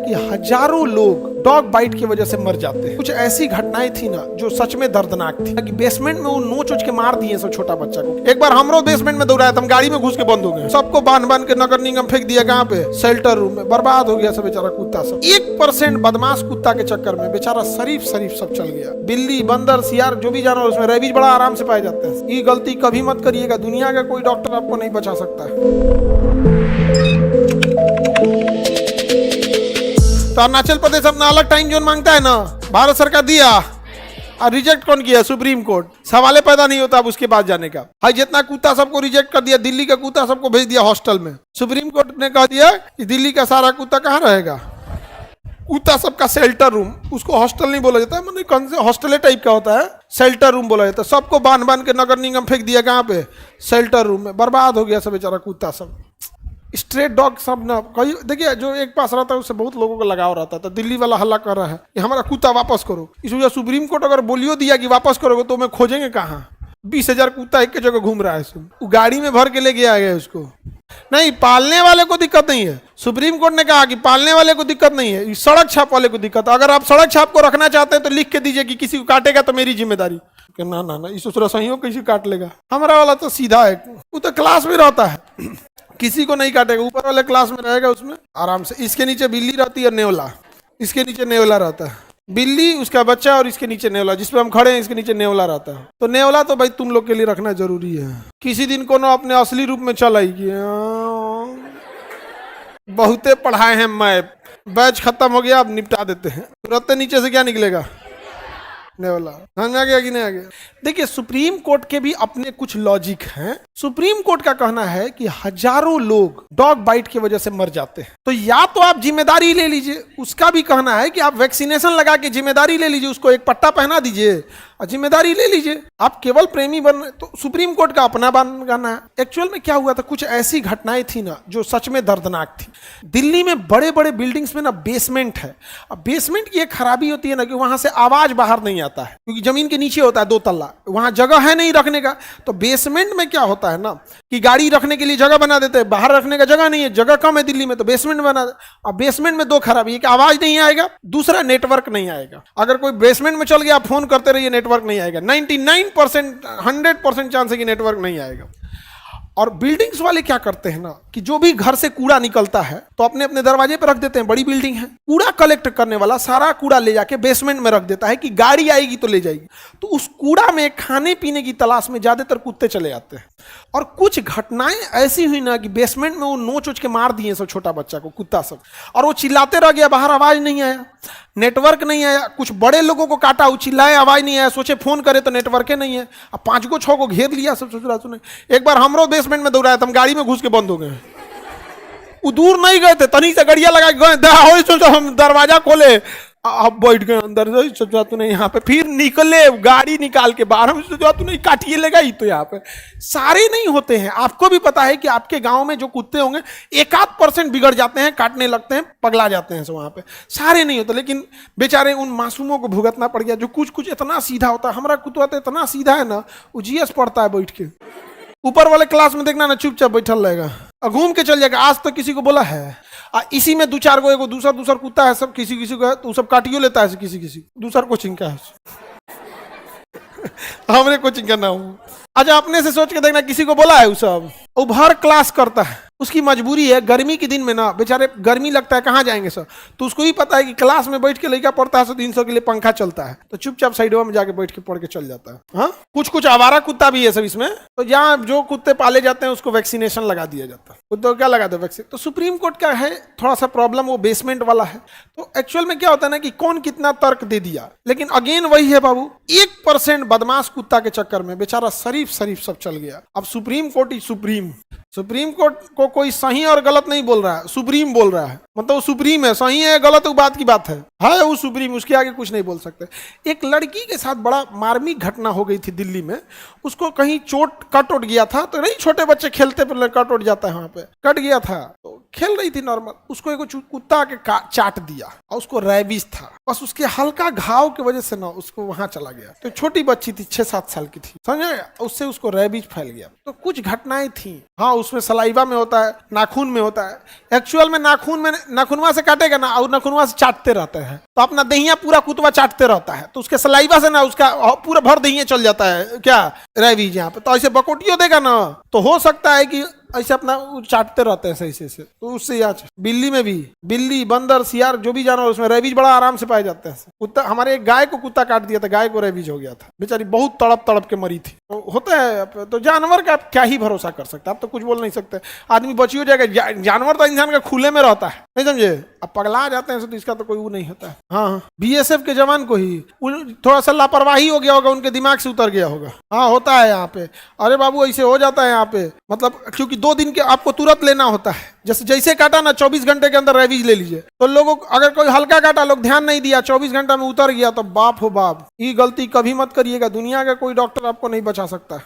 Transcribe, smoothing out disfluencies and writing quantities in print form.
कि हजारों लोग डॉग बाइट की वजह से मर जाते हैं। कुछ ऐसी घटनाएं थी ना जो सच में दर्दनाक थी कि बेसमेंट में वो नोच उच के मार दिए सब छोटा बच्चा को। एक बार हमरो बेसमेंट में दौड़ाया था, हम गाड़ी में घुस के बंद हो गए, सबको बांध बांध के नगर निगम फेंक दिया कहाँ पे, शेल्टर रूम में। बर्बाद हो गया सब बेचारा कुत्ता सब। 1% बदमाश कुत्ता के चक्कर में बेचारा शरीफ सब चल गया। बिल्ली, बंदर, सियार जो भी जानवर, उसमें रेबीज बड़ा आराम से पाए जाते हैं। ये गलती कभी मत करिएगा, दुनिया का कोई डॉक्टर आपको नहीं बचा सकता है। तो अरुणाचल प्रदेश अपना अलग टाइम जोन मांगता है ना, भारत सरकार दिया और रिजेक्ट कौन किया? Supreme court. सवाल पैदा नहीं होता अब उसके बाद जाने का। भाई जितना कुत्ता सबको रिजेक्ट कर दिया, दिल्ली का कुत्ता सबको भेज दिया हॉस्टल में। सुप्रीम कोर्ट ने कह दिया कि दिल्ली का सारा कुत्ता कहाँ रहेगा, कुत्ता सबका शेल्टर रूम, उसको हॉस्टल नहीं बोला जाता है, मतलब कौन से हॉस्टल टाइप का होता है, शेल्टर रूम बोला जाता है। सबको बांध बांध के नगर निगम फेंक दिया कहाँ पे, शेल्टर रूम में। बर्बाद हो गया सब बेचारा कुत्ता सब। स्ट्रेट डॉग सब ना, कहीं देखिए जो एक पास रहता है उससे बहुत लोगों को लगाव रहता है। तो दिल्ली वाला हल्ला कर रहा है कि हमारा कुत्ता वापस करो। इस वजह सुप्रीम कोर्ट अगर बोलियो दिया कि वापस करोगे तो मैं खोजेंगे कहाँ? 20,000 कुत्ता एक जगह घूम रहा है, वो गाड़ी में भर के लेके आ गया उसको। नहीं, पालने वाले को दिक्कत नहीं है। सुप्रीम कोर्ट ने कहा कि पालने वाले को दिक्कत नहीं है, सड़क छाप वाले को दिक्कत है। अगर आप सड़क छाप को रखना चाहते हैं तो लिख के दीजिए कि किसी को काटेगा तो मेरी जिम्मेदारी। ना ना ना, इस सही हो, किसी काट लेगा। हमारा वाला तो सीधा है, वो तो क्लास में रहता है, किसी को नहीं काटेगा। ऊपर वाले क्लास में रहेगा, उसमें आराम से। इसके नीचे बिल्ली रहती है, नेवला, इसके नीचे नेवला रहता है। बिल्ली, उसका बच्चा, और इसके नीचे नेवला, जिसपे हम खड़े हैं इसके नीचे नेवला रहता है। तो नेवला तो भाई तुम लोग के लिए रखना जरूरी है। किसी दिन को ना अपने असली रूप में चल आएगी। बहुते पढ़ाए हैं मैप, बैच खत्म हो गया, अब निपटा देते हैं। तुरंत नीचे से क्या निकलेगा? नेवला। समझ आ गया कि नहीं आ गया? देखिए, सुप्रीम कोर्ट के भी अपने कुछ लॉजिक हैं। सुप्रीम कोर्ट का कहना है कि हजारों लोग डॉग बाइट की वजह से मर जाते हैं, तो या तो आप जिम्मेदारी ले लीजिए। उसका भी कहना है कि आप वैक्सीनेशन लगा के जिम्मेदारी ले लीजिए, उसको एक पट्टा पहना दीजिए और जिम्मेदारी ले लीजिए। आप केवल प्रेमी बन, तो सुप्रीम कोर्ट का अपना गाना है। एक्चुअल में क्या हुआ था, कुछ ऐसी घटनाएं थी ना जो सच में दर्दनाक थी। दिल्ली में बड़े बड़े बिल्डिंग्स में ना बेसमेंट है। अब बेसमेंट की एक खराबी होती है ना कि वहां से आवाज बाहर नहीं आता है, क्योंकि जमीन के नीचे होता है 2 तल्ला, वहां जगह है नहीं रखने का। तो बेसमेंट में क्या होता है ना कि गाड़ी रखने के लिए जगह बना देते हैं, बाहर रखने का जगह नहीं है, जगह कम है दिल्ली में, तो बेसमेंट बना दे। अब बेसमेंट में 2 खराबी है कि आवाज नहीं आएगा, दूसरा नेटवर्क नहीं आएगा। अगर कोई बेसमेंट में चल गया, आप फोन करते रहिए, नेटवर्क नहीं आएगा। 99% 100% चांस है कि नेटवर्क नहीं आएगा। और बिल्डिंग्स वाले क्या करते हैं ना कि जो भी घर से कूड़ा निकलता है तो अपने अपने दरवाजे पर रख देते हैं। बड़ी बिल्डिंग है, कूड़ा कलेक्ट करने वाला सारा कूड़ा ले जाके बेसमेंट में रख देता है कि गाड़ी आएगी तो ले जाएगी। तो उस कूड़ा में खाने पीने की तलाश में ज्यादातर कुत्ते चले जाते हैं। और कुछ घटनाएं ऐसी हुई ना कि बेसमेंट में वो नोच उच के मार दिए सब छोटा बच्चा को, कुत्ता सब। और वो चिल्लाते रह गया, बाहर आवाज नहीं आया, नेटवर्क नहीं आया। कुछ बड़े लोगों को काटा, वो चिल्लाए, आवाज नहीं आया, सोचे फोन करे तो नेटवर्क नहीं है। अब 5 को 6 को घेर लिया सब, सोच रहा सुने। एक बार हमरो बेसमेंट में दौड़ाया था, हम गाड़ी में घुस के बंद हो गए। वो दूर नहीं गए थे, तनी से गड़िया लगा गए, सोचा हम दरवाजा खोले, अब बैठ गए अंदर। सोचा तूने यहाँ पे, फिर निकले गाड़ी निकाल के बाहर, हम सोचा तूने काटिए लेगा ही। तो यहाँ पे सारे नहीं होते हैं, आपको भी पता है कि आपके गांव में जो कुत्ते होंगे 1-8% बिगड़ जाते हैं, काटने लगते हैं, पगला जाते हैं। वहां पे सारे नहीं होते, लेकिन बेचारे उन मासूमों को भुगतना पड़ गया। जो कुछ इतना सीधा होता है, हमारा कुत्ता तो इतना सीधा है ना, वो जीएस पढ़ता है बैठ के। ऊपर वाले क्लास में देखना ना, चुपचाप बैठल रहेगा और घूम के चल जाएगा। आज तक किसी को बोला है? इसी में 2-4 को, एगो दूसरा कुत्ता है, सब किसी किसी को तो सब काटियो लेता है, किसी दूसरा कोचिंग का है। हमने कोचिंग करना हूँ। अच्छा, अपने से सोच के देखना, किसी को बोला है? वो सब उभर क्लास करता है, उसकी मजबूरी है। गर्मी के दिन में ना बेचारे गर्मी लगता है, कहाँ जाएंगे सब। तो उसको ही पता है कि क्लास में बैठ के लड़का पढ़ता है, 300 के लिए पंखा चलता है, तो चुपचाप साइडों में जाके बैठ के पढ़ के चल जाता है। हाँ, कुछ आवारा कुत्ता भी है सब इसमें। तो जहाँ जो कुत्ते पाले जाते हैं उसको वैक्सीनेशन लगा दिया जाता है। कुत्तों क्या लगा दो, वैक्सीन। तो सुप्रीम कोर्ट का है थोड़ा सा प्रॉब्लम, वो बेसमेंट वाला है। तो एक्चुअल में क्या होता है ना कि कौन कितना तर्क दे दिया, लेकिन अगेन वही है बाबू, 1% बदमाश कुत्ता के चक्कर में बेचारा शरीफ सब चल गया। अब सुप्रीम कोर्ट ही सुप्रीम कोर्ट को कोई सही और गलत नहीं बोल रहा है, सुप्रीम बोल रहा है। मतलब वो सुप्रीम है, सही है गलत वो बात की बात है वो सुप्रीम, उसके आगे कुछ नहीं बोल सकते। एक लड़की के साथ बड़ा मार्मिक घटना हो गई थी दिल्ली में। उसको कहीं चोट कट उठ गया था, तो नहीं छोटे बच्चे खेलते पर कट उठ जाता है, वहां पे कट गया था, तो खेल रही थी नॉर्मल, उसको एक कुत्ता आके चाट दिया और उसको रैबिस था। बस उसके हल्का घाव की वजह से ना उसको वहां चला गया। तो छोटी बच्ची थी, 6-7 साल की थी, समझे, उससे उसको रैबिस फैल गया। तो कुछ घटनाएं थी। हाँ, उसमें सलाइवा में होता है, नाखून में होता है। एक्चुअल में नाखूनवा से काटेगा ना और नाखूनवा से चाटते रहते हैं तो अपना दहिया पूरा कुतवा चाटते रहता है, तो उसके सलाइवा से ना उसका पूरा भर दहिया चल जाता है क्या रेबीज यहाँ पे। तो ऐसे बकोटियो देगा ना तो हो सकता है कि ऐसे अपना चाटते रहते हैं सही से, तो उससे याद। बिल्ली में भी, बिल्ली, बंदर, सियार जो भी जानवर उसमें रेबीज बड़ा आराम से पाए जाते हैं। कुत्ता, हमारे एक गाय को कुत्ता काट दिया था, गाय को रेबीज हो गया था, बेचारी बहुत तड़प तड़प के मरी थी। तो होता है, तो जानवर का आप क्या ही भरोसा कर सकते, आप तो कुछ बोल नहीं सकते। आदमी बची हो जाएगा, जानवर तो इंसान का खुले में रहता है, नहीं समझे। अब पगला जाते हैं तो इसका तो कोई वो नहीं होता है। हाँ, बीएसएफ के जवान को ही थोड़ा सा लापरवाही हो गया होगा, उनके दिमाग से उतर गया होगा। हाँ होता है यहाँ पे, अरे बाबू ऐसे हो जाता है यहाँ पे, मतलब क्योंकि 2 दिन के आपको तुरंत लेना होता है। जैसे काटा ना 24 घंटे के अंदर रेबीज ले लीजिए। तो लोगों अगर कोई हल्का काटा, लोग ध्यान नहीं दिया, 24 घंटा में उतर गया तो बाप हो बाप, ये गलती कभी मत करिएगा। दुनिया का कोई डॉक्टर आपको नहीं बचा सकता।